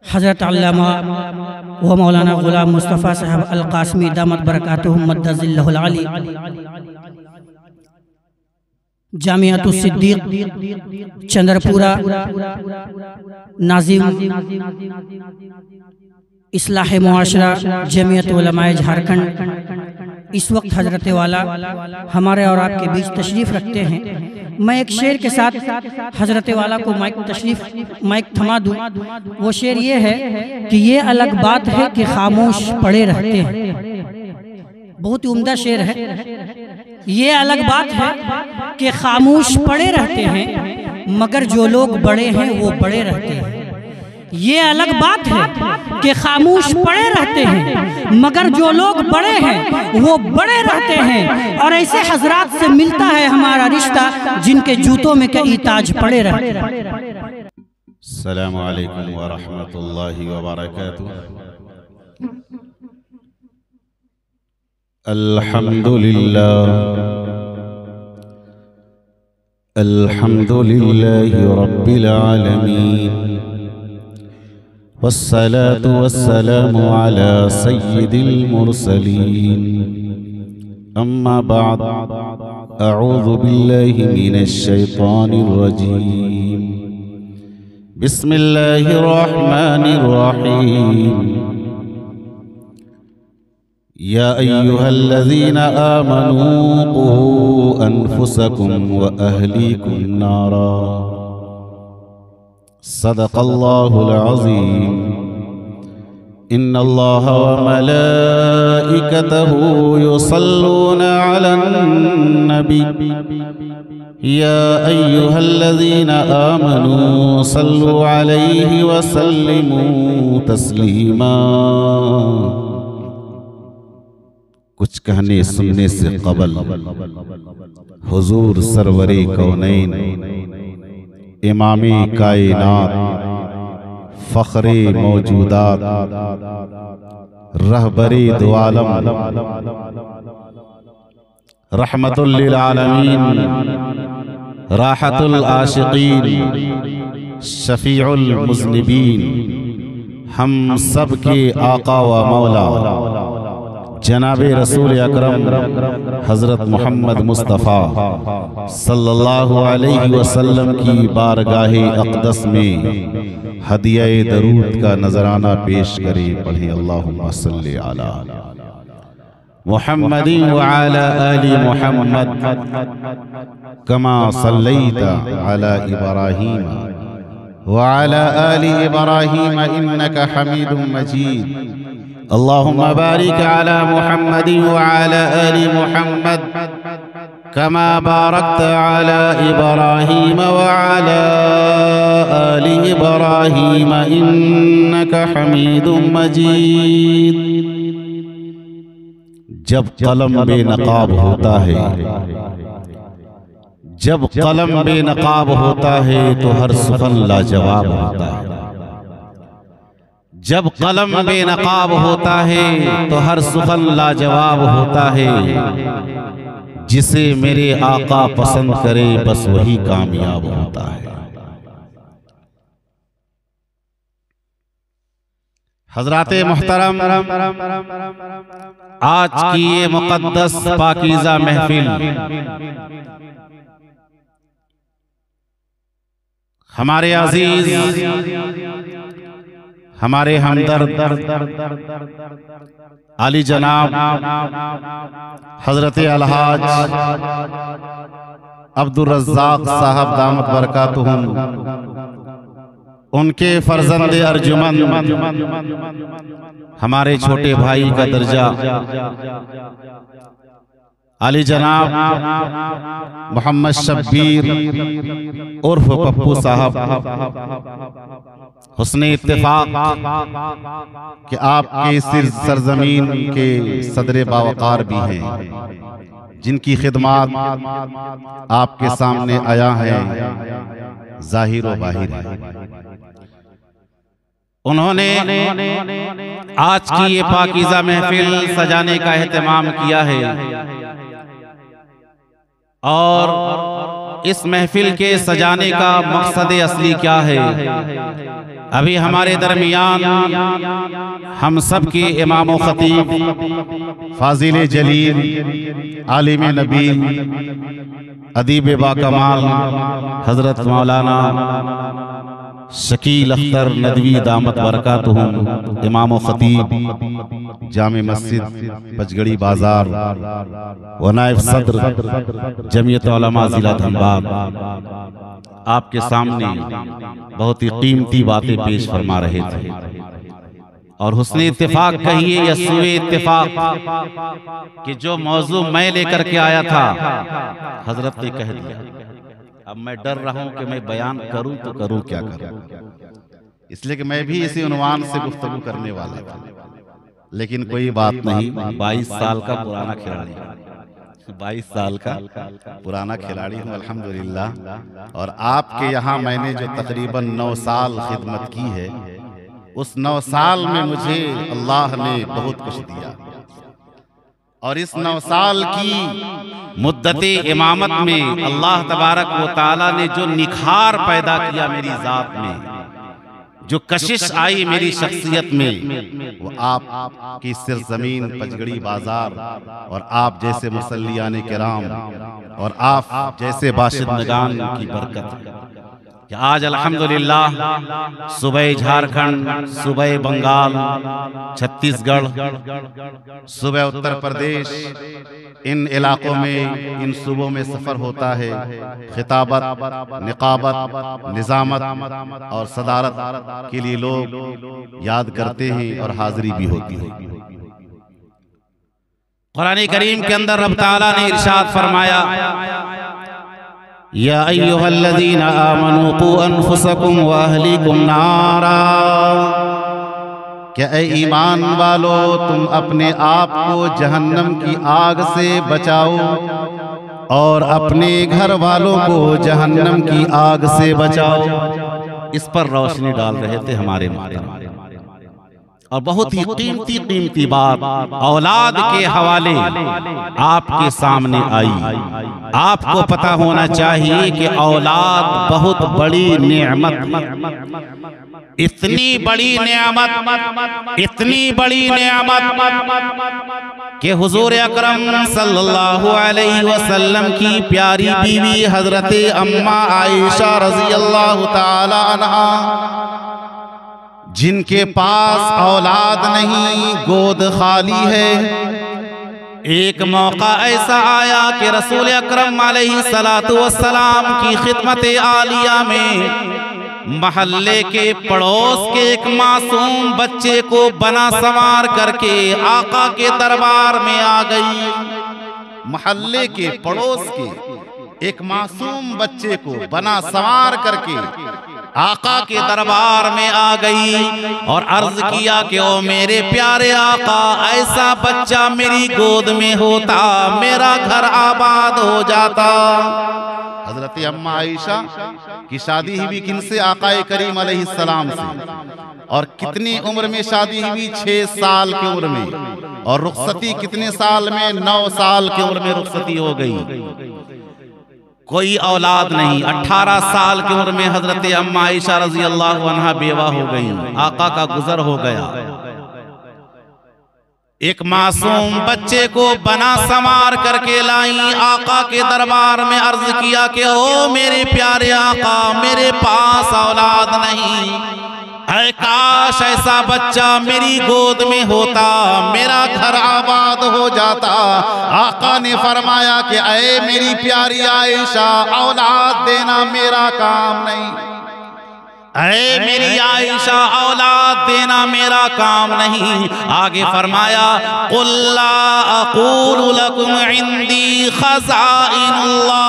हज़रत अल्लामा व मौलाना गुलाम मुस्तफ़ा साहब अल कासमी दामत बरकातुहुम मद्दज़िल्लहुल आली जामियातुस सिद्दीक़ चंद्रपुरा नाज़िम इस्लाह मुआशरा जमीयत उलमाए झारखंड इस वक्त हजरत वाला हमारे और आपके बीच तशरीफ़ रखते हैं। मैं एक शेर के साथ हजरत वाला को माइक थमा दूं। वो शेर ये है कि ये अलग बात है कि खामोश पड़े रहते हैं। बहुत ही उम्दा शेर है। ये अलग बात है कि खामोश पड़े रहते हैं, मगर जो लोग बड़े हैं वो बड़े रहते हैं। ये अलग बात है कि खामोश पड़े रहते हैं, मगर जो लोग बड़े हैं वो बड़े रहते हैं। और ऐसे हजरात से मिलता है हमारा रिश्ता जिनके जूतों में कई ताज पड़े रहते हैं। अस्सलामु अलैकुम व रहमतुल्लाहि व बरकातुहू। अल्हम्दुलिल्लाहि रब्बिल आलमीन वस्सलातु वस्सलामु अला सय्यिदिल मुरसलीन अम्मा बअद अऊज़ु बिल्लाहि मिनश शैतानिर रजीम बिस्मिल्लाहिर रहमानिर रहीम या अय्युहल्लज़ीना आमनू क़ू अनफुसकुम व अहलीकुम नारा सदक़ल्लाहुल अज़ीम। इन्नल्लाह व मलाइकतहू युसल्लूना अलन नबी या अय्युहल्लज़ीना आमनू सल्लु अलैहि व सल्लिमू तस्लीमा। कुछ कहने सुनने से क़बल हुजूर सरवरे कौनैन इमामे कायनात फ़ख्रे मौजूदात रहबरे दो आलम रहमतुल लिल आलमीन राहतुल आशिकीन शफीउल मुज़निबीन हम सब के आका व मौला जनाबे रसूल अकरम हज़रत मोहम्मद मुस्तफ़ा सल्लल्लाहु अलैहि वसल्लम की बारगाहे अक़दस में हदिया दरूद का नजराना पेश करे। पढ़े अल्लाहुम्मा सल्ली अला मुहम्मदिन व अला आलि मुहम्मद कमा सल्लैता अला इब्राहीम व अला आलि इब्राहीम इन्नका हमीदुम मजीद। अल्लाहुम्मा बारिक अला मुहम्मदिन व अला आलि मुहम्मद कमा बारकत अला इब्राहीम व अला आलि इब्राहीम इन्नका हमीदुम मजीद। जब कलम बेनकाब होता है, जब कलम बेनकाब होता है तो हर सुखन लाजवाब होता है। जब कलम बेनकाब होता है तो हर सुखन लाजवाब होता है। जिसे मेरे आका पसंद करे बस वही कामयाब होता है। हजराते मोहतरम, आज की ये मुक़द्दस पाकीज़ा महफिल हमारे अजीज, हमारे हमदर्द आली जनाब हजरत अलहाज अब्दुल रज़्ज़ाक़ साहब दामत बरकातुहुम, उनके फर्जंदे अर्जुमन हमारे छोटे भाई का दर्जा आली जनाब मोहम्मद शब्बीर उर्फ पप्पू साहब, हुस्ने इत्तेफाक कि आपके इस सरजमीन के सदरे बावकार भी हैं, जिनकी खिदमत आपके सामने आया है, जाहिर व बाहिर है। उन्होंने आज की ये पाकीज़ा महफिल सजाने का एहतमाम किया है और इस महफिल के सजाने का मकसद असली क्या है। अभी हमारे दरमियान हम सब के इमाम व खतीब फाजिल जलील आलिम नबी अदीब बाकमाल हजरत मौलाना शकील अख्तर नदवी दामत बरकातुहुम इमाम व खतीब जामे मस्जिद पचगड़ी बाजार व नायब सदर जमीयत उलमा जिला धनबाद आपके सामने बहुत ही कीमती बातें पेश फरमा रहे थे। और हुस्ने इत्तेफाक कहिए या सुए इत्तेफाक कि जो मौजू मैं लेकर के आया था हजरत ने कह दिया। अब मैं डर रहा हूं कि मैं बयान करूं तो करूं क्या करूं, इसलिए कि मैं भी इसी उन्वान से गुफ्तगू करने वाला था। लेकिन कोई बात नहीं, 22 साल का पुराना खिलाड़ी, 22 साल का पुराना खिलाड़ी हूँ अल्हम्दुलिल्लाह। और आपके यहाँ मैंने जो तकरीबन 9 साल खिदमत की है, उस 9 साल में मुझे अल्लाह ने बहुत कुछ दिया। और इस 9 साल की मुद्दते इमामत में अल्लाह तबारक व तआला ने जो निखार पैदा किया मेरी जात में, जो कशिश आई मेरी शख्सियत में, वो आप की सरजमीन पचगड़ी बाजार और आप जैसे मुसल्लियाने किराम और आप जैसे बाशिंदगान की बरकत है कि आज अल्हम्दुलिल्लाह सूबे झारखंड, सूबे बंगाल, छत्तीसगढ़, सूबे उत्तर प्रदेश, इन इलाकों में, इन सूबों में सफर होता है। खिताबत, निकाबत, निजामत और सदारत के लिए लोग याद करते हैं और हाजिरी भी होती है। कुरान करीम के अंदर रब ताला ने इरशाद फरमाया, या अय्युहल्लज़ीना आमनू क़ू अनफुसकुम व अहलीकुम नारा, क्या ऐ ईमान वालो तुम अपने आप को जहन्नम की आग से बचाओ और अपने घर वालों को जहन्नम की आग से बचाओ। इस पर रोशनी डाल रहे थे हमारे माता। और बहुत ही कीमती बात औलाद के हवाले आपके सामने आई। आपको पता होना चाहिए कि औलाद बहुत बड़ी नेमत, इतनी बड़ी नेमत, इतनी बड़ी नेमत कि हुजूर अकरम सल्लल्लाहु अलैहि वसल्लम की प्यारी बीवी हजरत अम्मा आयशा रज़ी अल्लाह ताला अन्हा, जिनके पास औलाद नहीं, गोद खाली है, एक मौका ऐसा आया कि रसूल अकरम अलैहिस्सलातु वस्सलाम की खिदमत आलिया में महल्ले के पड़ोस के एक मासूम बच्चे को बना संवार करके आका के दरबार में आ गई। महल्ले के पड़ोस के एक मासूम बच्चे को बना संवार करके आका के दरबार में आ गई और अर्ज किया कि ओ मेरे प्यारे आका, ऐसा बच्चा मेरी गोद में होता मेरा घर आबाद हो जाता। हजरत अम्मा आयशा की शादी हुई किनसे? आका करीम अलैहिस्सलाम से। और कितनी उम्र में शादी हुई? 6 साल की उम्र में। और रुखसती कितने साल में? 9 साल की उम्र में रुखसती हो गई। कोई औलाद नहीं। 18 साल की उम्र में हजरत अम्मा आयशा रज़ी अल्लाह अन्हा बेवा हो गई। आका का गुजर हो गया। एक मासूम बच्चे को बना संवार करके लाई, आका के दरबार में अर्ज किया कि ओ मेरे प्यारे आका, मेरे पास औलाद नहीं, ऐ काश ऐसा बच्चा मेरी गोद में होता, मेरा घर आबाद हो जाता। आका ने फरमाया कि ऐ मेरी प्यारी आयशा, औलाद देना मेरा काम नहीं। ऐ मेरी आयशा, औलाद देना मेरा काम नहीं। आगे फरमाया, कुल ला अक़ूलु लकुम इंदी खज़ाइनुल्लाह।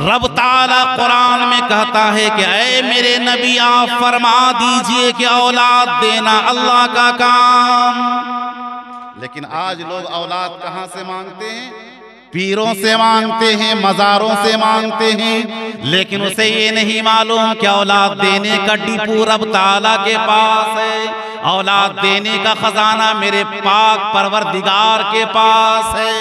रब ताला कुरान में कहता है कि ऐ मेरे नबी, आप फरमा दीजिए कि औलाद देना अल्लाह का काम। लेकिन आज लोग औलाद कहां से मांगते हैं? पीरों से मांगते हैं, मज़ारों से मांगते हैं। लेकिन उसे ये नहीं मालूम कि औलाद देने का डिपू रब ताला के पास है। औलाद देने का खजाना मेरे पाक परवरदिगार के पास है।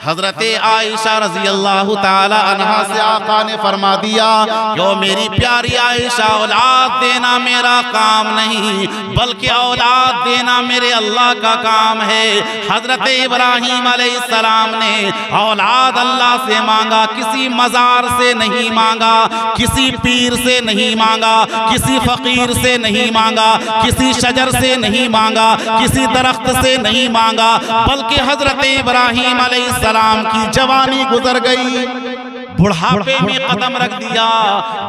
हजरत आयशा रजी अल्लाह ताला अन्हा से आका ने फरमा दिया कि ओ मेरी प्यारी आयशा, औलाद देना मेरा काम नहीं बल्कि औलाद देना मेरे अल्लाह का काम है। हजरत इब्राहीम अलैहिस्सलाम ने औलाद अल्लाह से मांगा, किसी मजार से नहीं मांगा, किसी पीर से नहीं मांगा, किसी फकीर से नहीं मांगा, किसी शजर से नहीं मांगा, किसी दरख्त से नहीं मांगा, बल्कि हजरत इब्राहीम अलैहिस्सलाम की जवानी गुजर गई, बुढ़ापे में कदम रख दिया,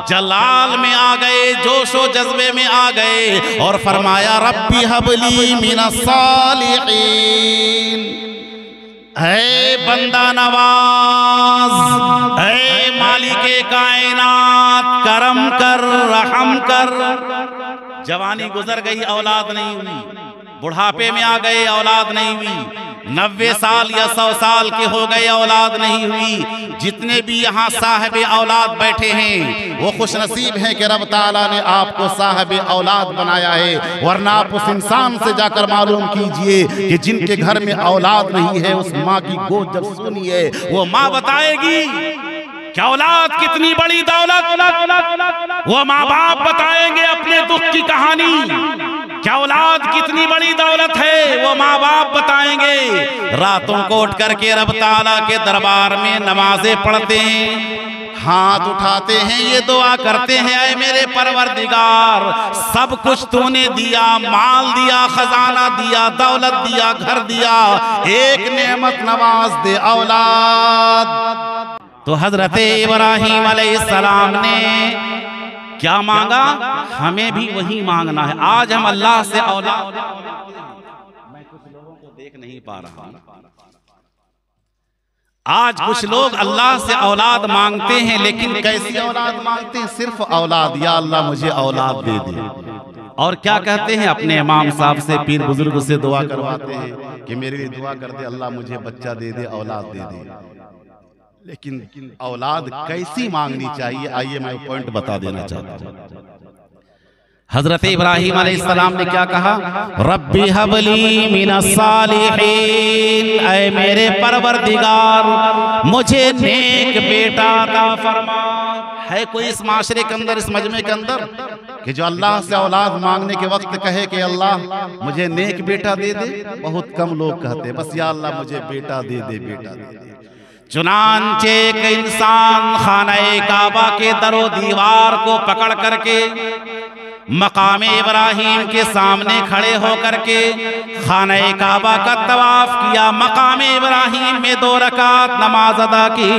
जलाल में आ गए, जोशो जज्बे में आ गए और फरमाया रब्बी हबली मिनस सालिहीन। ऐ बंदा नवाज, ऐ मालिके कायनात, करम कर, रहम कर। जवानी गुजर गई, औलाद नहीं हुई, बुढ़ापे में आ गए, औलाद नहीं हुई, 90 साल या 100 साल के हो गए, औलाद नहीं हुई। जितने भी यहाँ साहिब औलाद बैठे हैं वो खुश नसीब हैं कि रब ताला ने आपको साहिब औलाद बनाया है, वरना आप उस इंसान से जाकर मालूम कीजिए कि जिनके घर में औलाद नहीं है, उस माँ की गोद जब सुनी है वो माँ बताएगी क्या औलाद कितनी बड़ी दौलत, वो माँ बाप बताएंगे अपने दुख की कहानी, क्या औलाद कितनी बड़ी दौलत है वो माँ बाप बताएंगे। रातों को उठ करके रब ताला के दरबार में नमाजें पढ़ते हैं, हाथ उठाते हैं, ये दुआ करते हैं ऐ मेरे परवरदिगार, सब कुछ तूने दिया, माल दिया, खजाना दिया, दौलत दिया, घर दिया, एक नेमत नवाज दे औलाद। तो हजरत इब्राहीम अलैहिस्सलाम ने क्या मांगा, हमें भी वही मांगना है। आज हम अल्लाह से औलाद, मैं कुछ लोगों को देख नहीं पा रहा, आज कुछ लोग अल्लाह से औलाद मांगते हैं, लेकिन कैसी औलाद मांगते हैं, सिर्फ औलाद, या अल्लाह मुझे औलाद दे दे। और क्या कहते हैं, अपने इमाम साहब से, पीर बुजुर्ग से दुआ करवाते हैं कि मेरे लिए दुआ कर दे, अल्लाह मुझे बच्चा दे दे, औलाद दे दे। लेकिन औलाद कैसी मांगनी चाहिए, आइए मैं पॉइंट बता देना चाहता हूँ। हजरत इब्राहीम अलैहिस्सलाम ने क्या कहा, रब्बी हबली मिनस सालिहीन, ऐ मेरे परवरदिगार मुझे नेक बेटा अता फरमा। है कोई इस माशरे के अंदर, इस मजमे के अंदर कि जो अल्लाह से औलाद मांगने के वक्त कहे कि अल्लाह मुझे नेक बेटा दे दे? बहुत कम लोग कहते, बस या अल्लाह मुझे बेटा दे दे, बेटा दे दे। चुनांचे एक इंसान खाने काबा के दरो दीवार को पकड़ करके मकाम इब्राहीम के सामने खड़े होकर के खाने काबा का तवाफ किया, मकाम इब्राहीम में 2 रकात नमाज अदा की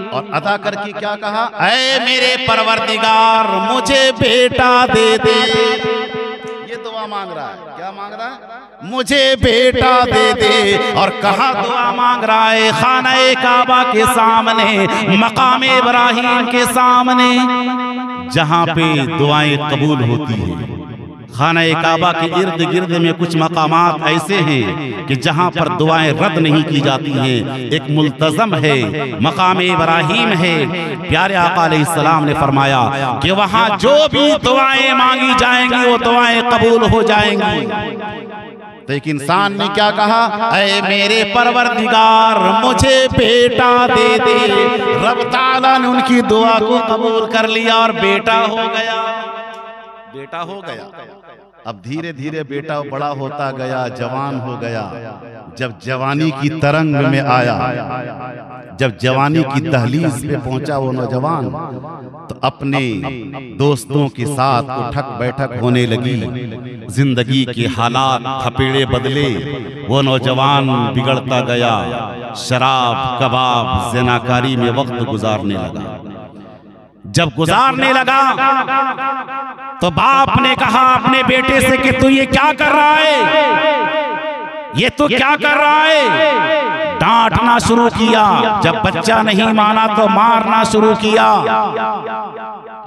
और अदा करके क्या कहा, ऐ मेरे परवरदिगार मुझे बेटा दे दे। ये दुआ मांग रहा है, क्या मांग रहा है, मुझे बेटा दे दे। और कहाँ दुआ मांग रहा है, खाने काबा के सामने, मकाम इब्राहीम के सामने, जहाँ पे दुआएं कबूल होती हैं। खाने काबा के इर्द गिर्द में कुछ मकामात ऐसे हैं कि जहाँ पर दुआएं रद्द नहीं की जाती हैं। एक मुल्तज़म है, मकाम इब्राहीम है। प्यारे आका अलैहिस्सलाम ने फरमाया कि वहाँ जो भी दुआएं मांगी जाएंगी वो दुआएं कबूल हो जाएंगी। तो एक इंसान ने क्या कहा, ऐ मेरे परवरदिगार मुझे बेटा दे दे। रब ताला ने उनकी दुआ को कबूल कर लिया और बेटा हो गया, बेटा हो गया। अब धीरे धीरे बेटा बड़ा होता गया, जवान हो गया। जब जवानी की तरंग में आया, जब जवानी की दहलीज पे पहुंचा वो नौजवान, तो अपने दोस्तों के साथ उठक बैठक होने लगी। जिंदगी के हालात थपेड़े बदले, वो नौजवान बिगड़ता गया, शराब कबाब ज़िनाकारी में वक्त गुजारने लगा। जब गुजारने लगा तो बाप ने कहा अपने बेटे से कि तू ये क्या कर रहा है, ये तू क्या कर रहा है। डांटना शुरू किया, जब बच्चा नहीं माना तो मारना शुरू किया।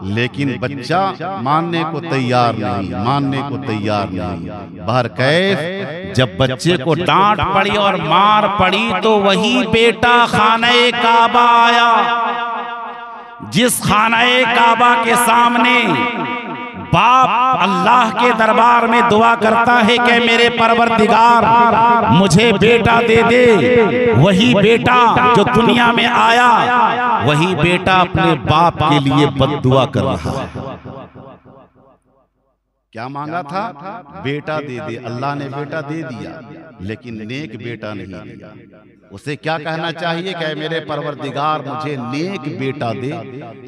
लेकिन बच्चा मानने को तैयार नहीं, मानने को तैयार नहीं। बहरकैफ जब बच्चे को डांट पड़ी और मार पड़ी तो वही बेटा खाने काबा आया, जिस खाने काबा के सामने बाप अल्लाह के दरबार में दुआ करता है कि मेरे परवरदिगार मुझे बेटा दे दे, वही बेटा जो दुनिया में आया वही बेटा अपने बाप के लिए बद्दुआ कर रहा है। क्या मांगा था? बेटा दे दे। अल्लाह ने बेटा दे दिया, लेकिन नेक बेटा नहीं दिया। उसे क्या कहना चाहिए कि मेरे परवरदिगार मुझे नेक बेटा दे,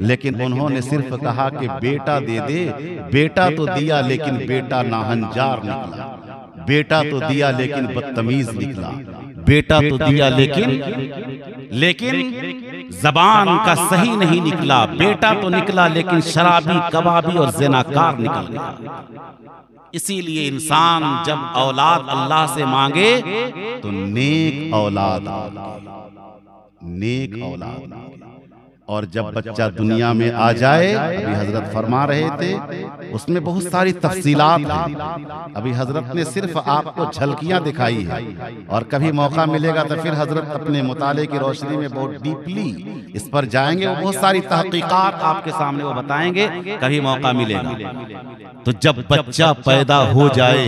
लेकिन उन्होंने सिर्फ कहा कि बेटा दे दे। बेटा तो दिया लेकिन बेटा नाहंजार निकला, बेटा तो दिया लेकिन बदतमीज निकला, बेटा तो दिया लेकिन जबान का सही नहीं निकला, बेटा तो निकला लेकिन शराबी, कबाबी और ज़िनाकार निकल गया। इसीलिए इंसान जब औलाद अल्लाह से मांगे तो नेक औलाद, नेक औलाद। और जब बच्चा दुनिया में आ जाए, अभी हजरत फरमा रहे थे, उसमें बहुत सारी तफसीलात हैं। अभी हजरत ने सिर्फ आपको झलकियां दिखाई है, और कभी मौका मिलेगा तो फिर हजरत अपने मुताले की रोशनी में बहुत डीपली इस पर जाएंगे। वो बहुत सारी तहकीकात आपके सामने वो बताएंगे, कभी मौका मिलेगा। तो जब बच्चा पैदा हो जाए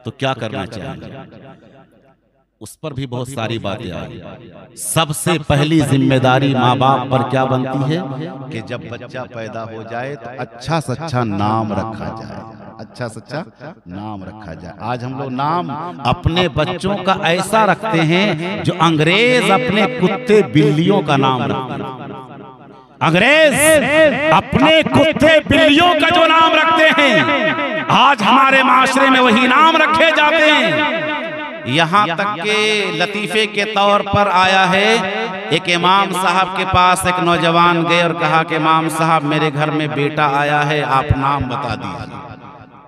तो क्या करना चाहिए, उस पर भी बहुत सारी बातें आई। सबसे पहली जिम्मेदारी माँ बाप पर क्या बनती है कि जब बच्चा पैदा हो जाए तो अच्छा से अच्छा नाम रखा जाए, अच्छा से अच्छा नाम रखा जाए। आज हम लोग नाम अपने बच्चों का ऐसा रखते हैं जो अंग्रेज अपने कुत्ते बिल्लियों का नाम रखते हैं। अंग्रेज अपने कुत्ते बिल्लियों का जो नाम रखते हैं, आज हमारे माशरे में वही नाम रखे जाते हैं। यहाँ तक के लतीफे के तौर पर आया है, एक इमाम साहब के पास एक नौजवान गए और कहा कि इमाम साहब मेरे घर में बेटा आया है, आप नाम बता दीजिए।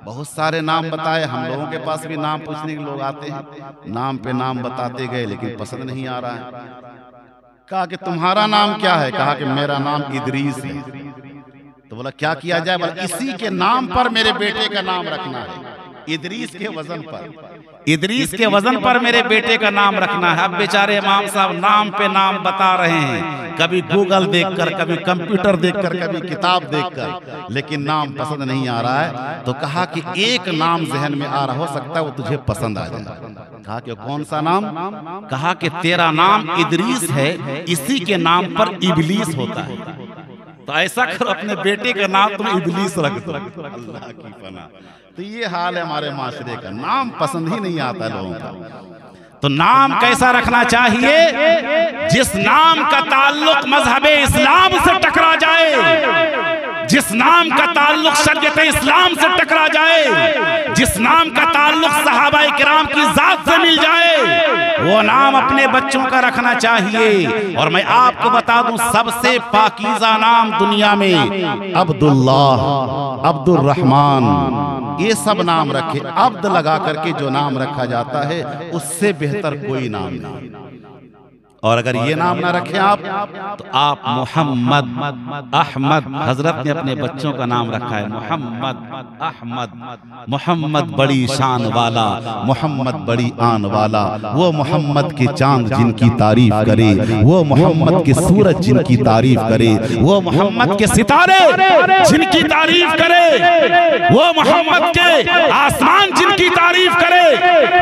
बहुत सारे नाम बताए, हम लोगों के पास भी नाम पूछने के लोग आते हैं, नाम पे नाम बताते गए लेकिन पसंद नहीं आ रहा है। कहा कि तुम्हारा नाम क्या है? कहा कि मेरा नाम इदरीस है। तो बोला क्या किया जाए? बोला इसी के नाम पर मेरे बेटे का नाम रखना है, इदरीस के वजन पर, इदरीस के वजन पर मेरे बेटे का नाम रखना है। अब बेचारे इमाम साहब नाम पे नाम बता रहे हैं, कभी गूगल देखकर, कभी कंप्यूटर देखकर, कभी किताब देखकर, लेकिन नाम पसंद नहीं आ रहा है। तो कहा कि एक नाम जहन में आ रहा, हो सकता है वो तुझे पसंद आ जाए। कहा कि कौन सा नाम? कहा कि तेरा नाम इदरीस है, इसी के नाम पर इबलीस होता है, तो ऐसा करो अपने बेटे का नाम तुम इबलीस रख दो। अल्लाह की पनाह। तो ये हाल है हमारे माशरे का, नाम पसंद ही नहीं आता लोगों का। तो नाम कैसा रखना चाहिए? जिस नाम का ताल्लुक मजहबे इस्लाम से टकरा जाए, जिस नाम का ताल्लुक शरीयत इस्लाम से टकरा जाए, जिस नाम का ताल्लुक सहाबाए किराम की जात से मिल जाए, वो नाम अपने बच्चों का रखना चाहिए। और मैं आपको बता दूं, सबसे पाकीज़ा नाम दुनिया में अब्दुल्लाह, अब्दुल रहमान, ये सब नाम रखे। अब्द लगा करके जो नाम रखा जाता है उससे बेहतर कोई नाम नहीं। और अगर ये नाम ना रखें आप, तो आप मोहम्मद अहमद, हजरत ने अपने बच्चों का नाम रखा है मोहम्मद अहमद। मोहम्मद बड़ी शान वाला, मोहम्मद बड़ी आन वाला, वो मोहम्मद के चांद जिनकी तारीफ करे, वो मोहम्मद के सूरज जिनकी तारीफ करे, वो मोहम्मद के सितारे जिनकी तारीफ करे, वो मोहम्मद के आसमान जिनकी तारीफ करे,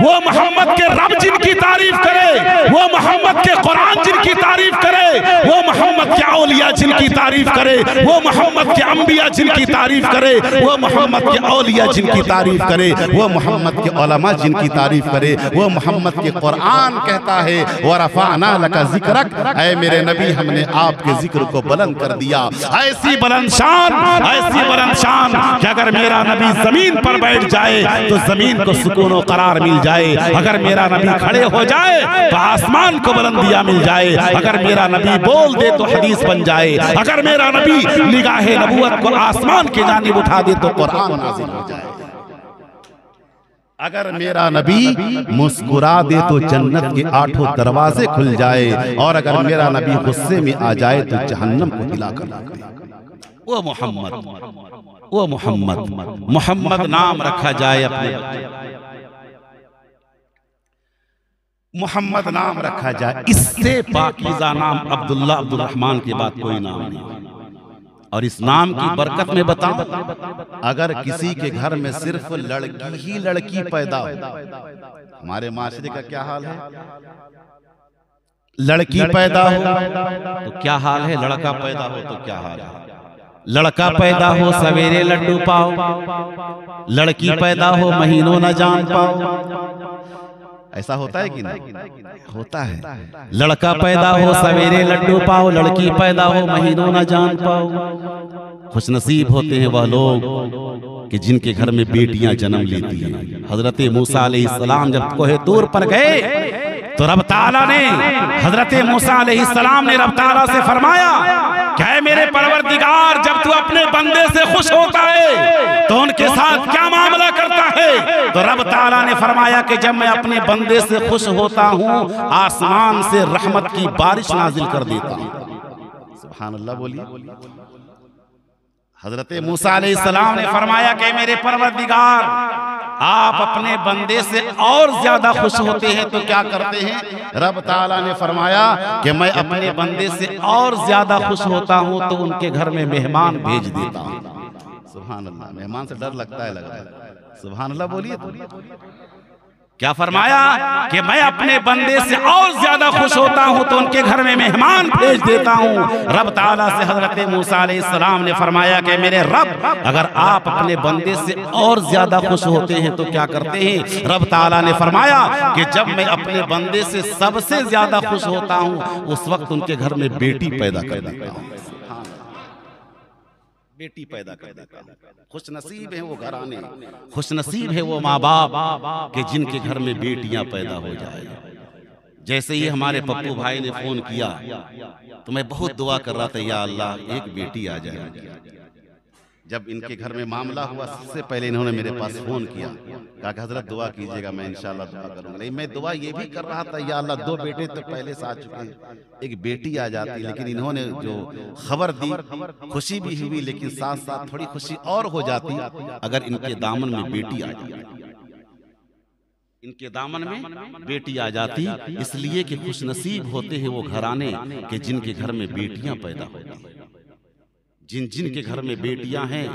वो मोहम्मद के रब जिनकी तारीफ करे, वो मोहम्मद के कुरान जिनकी तारीफ करे, वो मोहम्मद के औलिया जिनकी तारीफ करे, वो मोहम्मद के अंबिया जिनकी तारीफ करे, वो मोहम्मद के औलिया जिनकी तारीफ करे, वो मोहम्मद के उलमा जिनकी तारीफ करे, वो मोहम्मद के कुरान कहता है व रफ़अना लका ज़िक्रक, ऐ मेरे नबी हमने आपके जिक्र को बुलंद कर दिया। ऐसी बुलंद शान, ऐसी बुलंद शान कि अगर मेरा नबी जमीन पर बैठ जाए तो जमीन को सुकून और करार मिल जाए, अगर मेरा नबी खड़े हो जाए तो आसमान को बुलंदियां मिल जाए, अगर मेरा नबी बोल दे तो हदीस बन जाए, अगर मेरा नबी निगाहे नबूवत को आसमान की जानिब उठा दे तो कुरान नाज़िल हो जाए, अगर मेरा नबी मुस्कुरा दे तो जन्नत के 8 दरवाजे खुल जाए, और अगर मेरा नबी गुस्से में आ जाए तो जहन्नम को हिला कर दे। वो मोहम्मद, वो मोहम्मद, मोहम्मद नाम रखा जाए अपने, मोहम्मद नाम रखा जाए। इससे पाकीज़ा नाम अब्दुल्ला, अब्दुल रहमान के बाद कोई नाम नहीं। और इस नाम की बरकत में बताऊं, अगर किसी के घर में सिर्फ लड़की ही लड़की पैदा हो, हमारे माशरे का क्या हाल है? लड़की पैदा हो तो क्या हाल है, लड़का पैदा हो तो क्या हाल है? लड़का पैदा हो सवेरे लड्डू पाओ, लड़की पैदा हो महीनों न जान पाओ। ऐसा होता है कि नहीं? होता है। लड़का पैदा हो सवेरे लड्डू पाओ, लड़की पैदा हो महीनों न जान पाओ। खुशनसीब होते हैं वह लोग कि जिनके घर में बेटियां जन्म लेती हैं। हजरत मूसा अलैहिस्सलाम जब कोहे तूर पर गए तो रब ताला ने, हजरत मूसा अलैहिस्सलाम ने रब ताला से फरमाया, क्या है मेरे परवरदिगार, जब तू अपने बंदे से खुश होता है तो उनके साथ क्या मामला करता है? तो रब ताला ने फरमाया कि जब मैं अपने बंदे से खुश होता हूँ, आसमान से रहमत की बारिश नाजिल कर देता हूँ। सुभान अल्लाह बोलिए। हजरत मूसा अलैहिस्सलाम ने फरमाया कि मेरे परवरदिगार, आप अपने बंदे से और ज्यादा खुश होते हैं तो क्या करते हैं? रब ताला ने फरमाया कि मैं अपने बंदे से और ज्यादा खुश होता हूं तो उनके घर में मेहमान भेज देता हूं। सुभान अल्लाह। मेहमान से डर लगता है, लगता है। सुभान अल्लाह बोलिए। क्या फरमाया कि मैं अपने बंदे से और ज्यादा खुश होता हूं तो उनके घर में मेहमान भेज देता हूं। रब ताला से हजरत मूसा अलैहिस्सलाम ने फरमाया कि मेरे रब, अगर आप अपने बंदे से और ज्यादा खुश होते हैं तो क्या करते हैं? रब ताला ने फरमाया कि जब मैं अपने बंदे से सबसे ज्यादा खुश होता हूं उस वक्त उनके घर में बेटी पैदा कर देता हूं। बेटी पैदा कर देता हूं। खुश नसीब है वो घराने, खुश नसीब है वो माँ बाप के जिनके घर में बेटियां पैदा हो जाए। जैसे ही हमारे पप्पू भाई ने फोन किया तो मैं बहुत दुआ कर रहा था, या अल्लाह एक बेटी आ जाए। जब इनके घर में मामला हुआ सबसे पहले इन्होंने मेरे पास फोन किया, कहा कि हजरत दुआ कीजिएगा, मैं इंशाल्लाह दुआ करूंगा। नहीं, मैं दुआ ये भी कर रहा था, या अल्लाह दो बेटे तो पहले से आ चुके हैं, एक बेटी आ जाती। लेकिन इन्होंने जो खबर दी, खुशी भी हुई, लेकिन साथ साथ थोड़ी खुशी और हो जाती अगर इनके दामन में बेटी आ जाती, इनके दामन में बेटी आ जाती। इसलिए कि खुश नसीब होते हैं वो घराने के जिनके घर में बेटियां पैदा होती हैं। जिन जिन के घर में बेटियां हैं,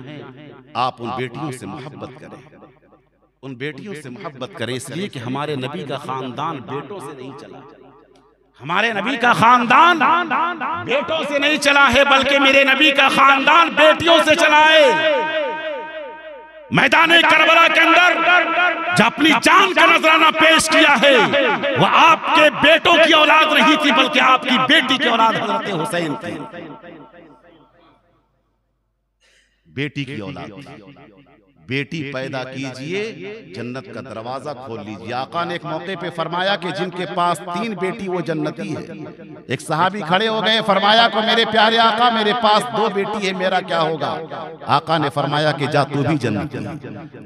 आप उन बेटियों से मोहब्बत करें, उन बेटियों से मोहब्बत करें। इसलिए कि हमारे नबी का खानदान बेटों से नहीं चला, हमारे नबी का खानदान बेटों से नहीं चला है, बल्कि मेरे नबी का खानदान बेटियों से चला है। मैदान करबला के अंदर जो अपनी जान का नजराना पेश किया है वह आपके बेटों की औलाद नहीं थी, बल्कि आपकी बेटी की औलाद हजरत हुसैन थी। बेटी की औलाद, बेटी पैदा कीजिए, जन्नत का दरवाजा खोल लीजिए। आका ने एक मौके पे फरमाया कि जिनके पास 3 बेटी वो जन्नती है। एक सहाबी खड़े हो गए, फरमाया को मेरे प्यारे आका, मेरे पास 2 बेटी है, मेरा क्या होगा? आका ने फरमाया कि जा तू भी जन्नती है।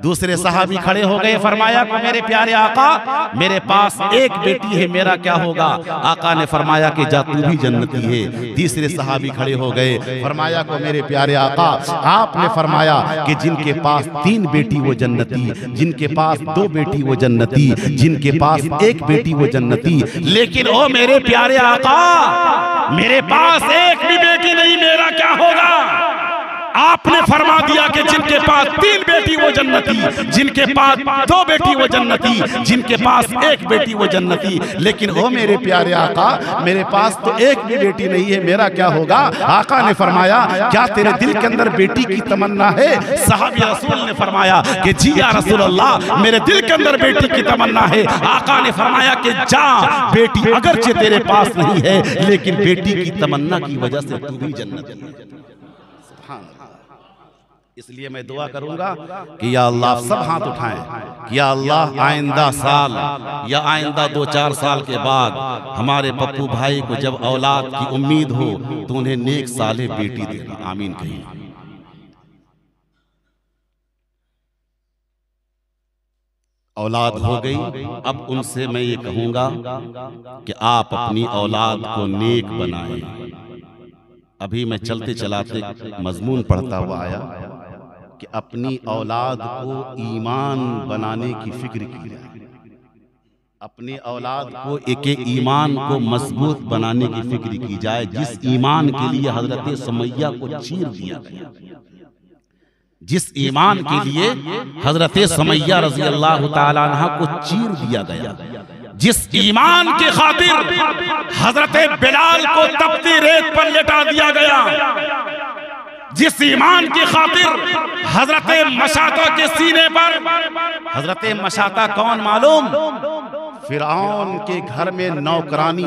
दूसरे सहाबी खड़े हो गए, फरमाया को मेरे प्यारे आका, मेरे पास 1 बेटी है, मेरा क्या होगा? आका ने फरमाया कि जा तू भी जन्नती है। तीसरे सहाबी खड़े हो गए, फरमाया को मेरे प्यारे आका, आपने फरमाया कि जिनके पास 3 बेटी वो जन्नती, जिनके पास 2 बेटी वो जन्नती, जिनके पास 1 बेटी वो जन्नती। लेकिन ओ मेरे प्यारे आका, मेरे पास 1 भी बेटी नहीं, मेरा क्या होगा? आपने फरमा दिया कि जिनके पास 3 बेटी वो जन्नती, जिनके पास 2 बेटी वो जन्नती, जिनके पास 1 बेटी वो जन्नती। लेकिन ओ मेरे प्यारे आका, मेरे पास तो 1 भी बेटी नहीं है, मेरा क्या होगा? आका ने फरमाया, क्या तेरे दिल के अंदर बेटी की तमन्ना है? सहाबी रसूल ने फरमाया कि जी या रसूल अल्लाह, मेरे दिल के अंदर बेटी की तमन्ना है। आका ने फरमाया कि जा, बेटी अगरचे तेरे पास नहीं है, लेकिन बेटी की तमन्ना की वजह से तू भी जन्नती है। इसलिए मैं दुआ करूंगा कि या अल्लाह, सब हाथ उठाएं कि या अल्लाह आइंदा साल या आइंदा 2-4 साल के बाद हमारे पप्पू भाई को जब औलाद की उम्मीद हो तो उन्हें नेक साले बेटी देना। आमीन कहिए। औलाद हो गई, अब उनसे मैं ये कहूंगा कि आप अपनी औलाद को नेक बनाएं। अभी मैं चलते चलाते मजमून पढ़ता हुआ आया कि अपनी औलाद को ईमान बनाने की फिक्र की जाए। अपनी औलाद को एक ईमान को मजबूत बनाने की फिक्र की जाए, जिस ईमान के लिए हजरत सुमैया को चीर दिया गया, जिस ईमान के लिए हजरत सुमैया रजी अल्लाह ताला अन्हा को चीर दिया गया, जिस ईमान की खातिर हजरत बिलाल को तपती रेत पर लेटा दिया गया, जिस ईमान की खातिर हजरत मशाता के सीने पर, हजरत मशाता कौन मालूम? फिरौन के घर में नौकरानी,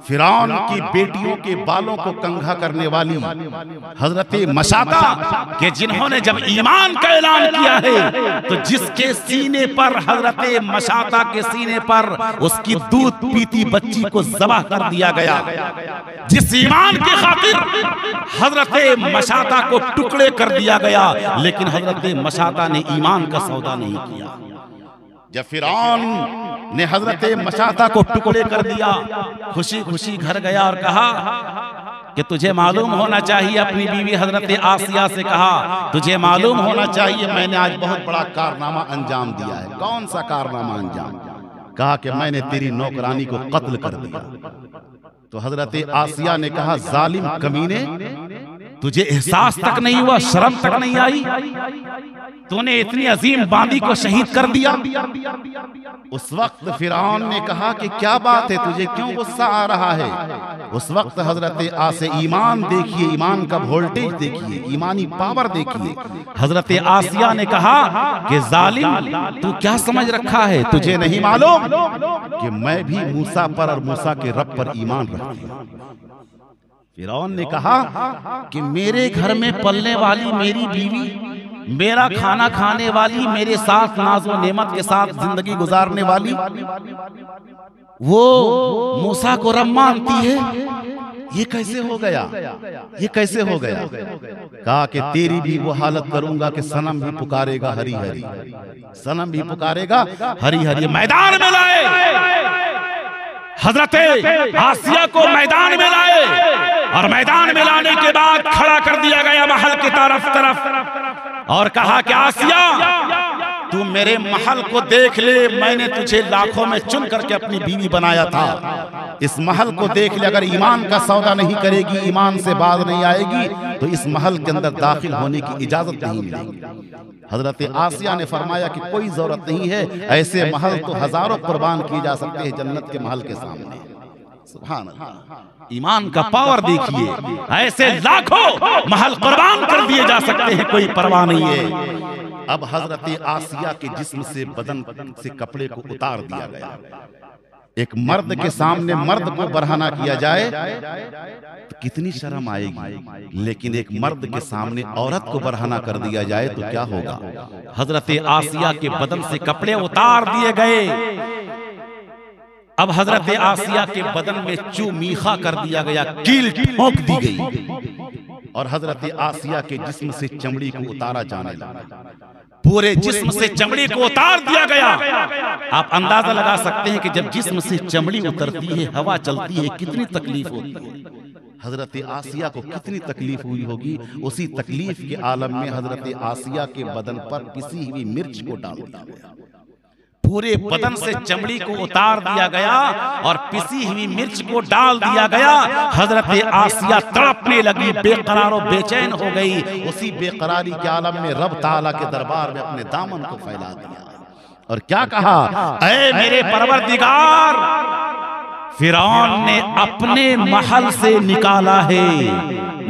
फिरौन की बेटियों के बालों को कंघा करने वाली हजरत मशाता के, जिन्होंने जब ईमान का ऐलान किया है तो जिसके सीने पर, हजरत मशाता के सीने पर उसकी दूध पीती बच्ची को ज़बह कर दिया गया, जिस ईमान की खातिर हजरत मशाता को टुकड़े कर दिया गया, लेकिन हजरत मशाता ने ईमान का सौदा नहीं किया। जब फिरौन ने हजरत मशाता को टुकड़े कर दिया, खुशी खुशी घर गया और कहा कि तुझे मालूम होना चाहिए, अपनी बीवी हजरत आसिया से कहा, तुझे मालूम होना चाहिए मैंने आज बहुत बड़ा कारनामा अंजाम दिया है। कौन सा कारनामा अंजाम? कहा कि मैंने तेरी नौकरानी को कत्ल कर दिया। तो हजरत आसिया ने कहा, जालिम कमीने, तुझे एहसास तक नहीं हुआ, शर्म तक नहीं आई? तूने इतनी अजीम बांदी को शहीद कर दिया। उस वक्त फिरौन ने कहा कि क्या बात है, तुझे क्यों गुस्सा आ रहा है? उस वक्त हजरत आसे, ईमान देखिए, ईमान का वोल्टेज देखिए, ईमानी पावर देखिए। हजरत आसिया ने कहा कि जालिम, तू क्या समझ रखा है? तुझे नहीं मालूम कि मैं भी मूसा पर और मूसा के रब पर ईमान रखती हूं। फिरौन ने कहा कि मेरे घर में पलने वाली मेरी बीवी, मेरा खाना खाने वाली, मेरे साथ नाज़ो नेमत के साथ जिंदगी गुजारने वाली, वो मूसा को रब मानती है। ये कैसे हो गया? ये कैसे हो गया? कहा कि तेरी भी वो हालत करूंगा कि सनम भी पुकारेगा हरी हरी, सनम भी पुकारेगा हरी हरी। मैदान में लाए, हजरत आसिया को मैदान में लाए, और मैदान में लाने के बाद खड़ा कर दिया गया महल की तरफ और कहा कि आसिया, तू मेरे महल को देख ले, मैंने तुझे लाखों में चुन करके अपनी बीवी बनाया था। इस महल को देख ले, अगर ईमान का सौदा नहीं करेगी, ईमान से बाज नहीं आएगी, तो इस महल के अंदर दाखिल होने की इजाजत नहीं मिलेगी। हजरत आसिया ने फरमाया कि कोई जरूरत नहीं है, ऐसे महल तो हजारों कुर्बान किए जा सकते हैं जन्नत के महल के सामने। सुभान अल्लाह, ईमान का पावर देखिए, ऐसे लाखों महल कुर्बान कर दिए जा सकते हैं, कोई परवाह नहीं है। अब हजरत आसिया के जिस्म से, बदन से कपड़े को उतार दिया गया। एक मर्द के सामने मर्द को बरहना किया जाए तो कितनी शर्म आएगी, लेकिन एक मर्द के सामने औरत को बरहना कर दिया जाए तो क्या होगा? हजरत आसिया के बदन से कपड़े उतार दिए गए। अब हजरत आसिया के बदन में चूमीखा कर दिया गया, कील ठोक दी गई, और हजरत आसिया के जिस्म से चमड़ी को उतारा जाने लगा। पूरे जिस्म से चमड़ी को उतार दिया गया। आप अंदाजा लगा सकते हैं कि जब जिस्म से चमड़ी उतरती है, हवा चलती है, कितनी तकलीफ होती है। हजरत आसिया को कितनी तकलीफ हुई होगी। उसी तकलीफ के आलम में हजरत आसिया के बदन पर पिसी हुई मिर्च को डाल दिया गया। पूरे बदन से चमड़ी को उतार दिया गया और पिसी हुई मिर्च को डाल दिया गया। हजरत आसिया तड़पने लगी, बेकरार और बेचैन हो गई। उसी बेकरारी के आलम में रब ताला के दरबार में अपने दामन को फैला दिया और क्या कहा, ऐ मेरे परवरदिगार, फिरौन ने अपने महल से निकाला है,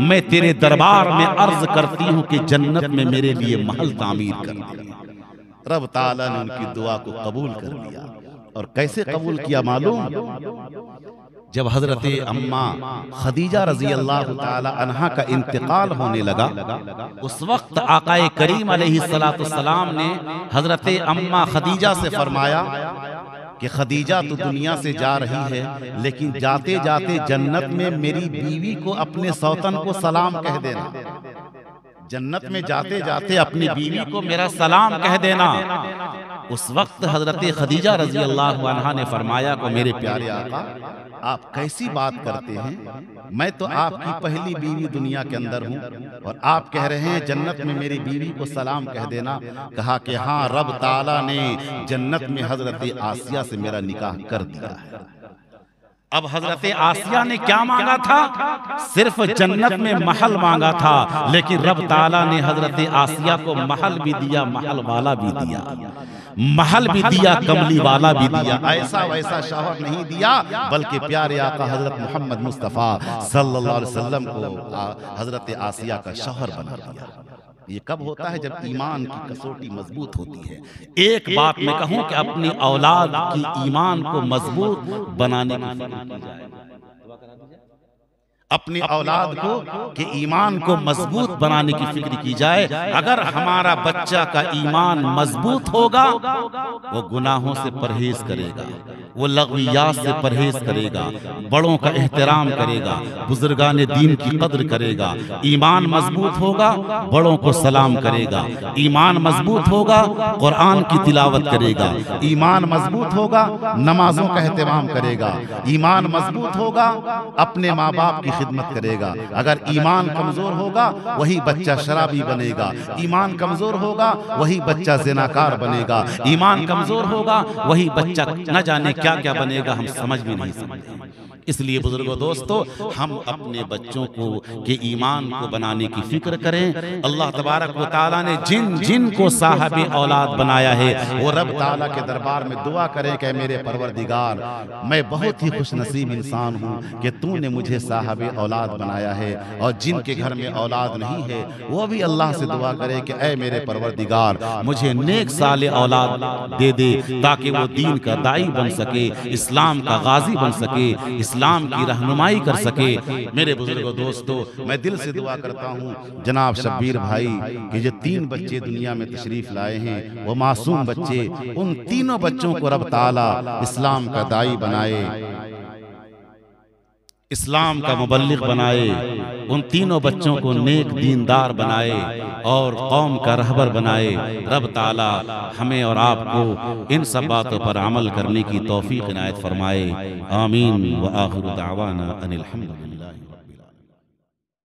मैं तेरे दरबार में अर्ज करती हूँ कि जन्नत में मेरे लिए महल तामीर कर दे। रब ताला ने उनकी दुआ को कबूल कर लिया। और कैसे कबूल किया मालूम? जब हजरत अम्मा खदीजा रजी अल्लाह ताला अन्हा का इंतकाल होने लगा, उस वक्त आकाए करीम अलैहिस्सलाम ने हजरत अम्मा खदीजा से फरमाया कि खदीजा तो दुनिया से जा रही है, लेकिन जाते जाते जन्नत में मेरी बीवी को, अपने सौतन को सलाम कह देना। जन्नत में जाते जाते अपनी बीवी को मेरा सलाम कह देना। उस वक्त हजरत खदीजा रजी अल्लाह अन्हा ने फरमाया को मेरे प्यारे आका, आप कैसी बात करते हैं, मैं तो आपकी पहली बीवी दुनिया के अंदर हूँ और आप कह रहे हैं जन्नत में मेरी बीवी को सलाम कह देना। कहा कि हाँ, रब ताला ने जन्नत में हजरत आसिया से मेरा निकाह कर दिया है। अब हजरत आसिया ने क्या मांगा था? सिर्फ जन्नत में महल मांगा था, लेकिन रब ताला ने हजरत आसिया को महल भी दिया, महल वाला भी दिया, महल भी दिया, कमली वाला भी दिया। ऐसा वैसा शौहर नहीं दिया, बल्कि प्यारे आका हजरत मोहम्मद मुस्तफ़ा सल्लल्लाहु अलैहि वसल्लम को हजरत आसिया का शौहर बना दिया। ये कब होता है? जब ईमान की कसौटी मजबूत होती है। एक बात मैं कहूं कि अपनी औलाद की ईमान को मजबूत बनाने की फिक्र की जाए, अपनी औलाद को कि ईमान को मजबूत बनाने की फिक्र की जाए। अगर हमारा बच्चा का ईमान मजबूत होगा, वो गुनाहों से परहेज करेगा, वो लग़वियात से परहेज करेगा, बड़ों का एहतराम करेगा, बुजुर्गान दीन की कद्र करेगा। ईमान मजबूत होगा, बड़ों को सलाम करेगा। ईमान मजबूत होगा, कुरान की तिलावत करेगा। ईमान मजबूत होगा, नमाजों का एहतमाम करेगा। ईमान मजबूत होगा, अपने माँ बाप की खिदमत करेगा। अगर ईमान कमजोर होगा, वही बच्चा शराबी बनेगा। ईमान कमजोर होगा, वही बच्चा ज़िनाकार बनेगा। ईमान कमजोर होगा, वही बच्चा न जाने क्या क्या बनेगा, हम समझ भी नहीं सकते। इसलिए बुजुर्गों, दोस्तों, हम अपने बच्चों को के ईमान को बनाने की फिक्र करें। अल्लाह तबारक व तआला ने जिन जिन को साहब औलाद बनाया है, वो रब ताला के दरबार में दुआ करें कि मेरे परवरदिगार, मैं बहुत ही खुशनसीब इंसान हूँ कि तूने मुझे साहब औलाद बनाया है। और जिनके घर में औलाद नहीं है, वो भी अल्लाह से दुआ करे कि ऐ मेरे परवरदिगार, मुझे नेक साले औलाद दे दे, ताकि वो दीन का दाई बन सके, इस्लाम का गाजी बन सके, इस्लाम की रहनुमाई कर सके। मेरे बुजुर्गों, दोस्तों, मैं दिल से दुआ करता हूँ जनाब शब्बीर भाई कि जो 3 बच्चे दुनिया में तशरीफ लाए हैं, वो मासूम बच्चे, उन तीनों बच्चों को रब ताला इस्लाम का दाई बनाए, इस्लाम का मुबल्लिग बनाए। उन तीनों बच्चों को नेक दीनदार बनाए और कौम का रहबर बनाए। रब ताला हमें और आपको इन सब बातों पर अमल करने की तौफीक इनायत फरमाए। आमीन व आखिर दावाना अनिल हम्दुलिल्लाह।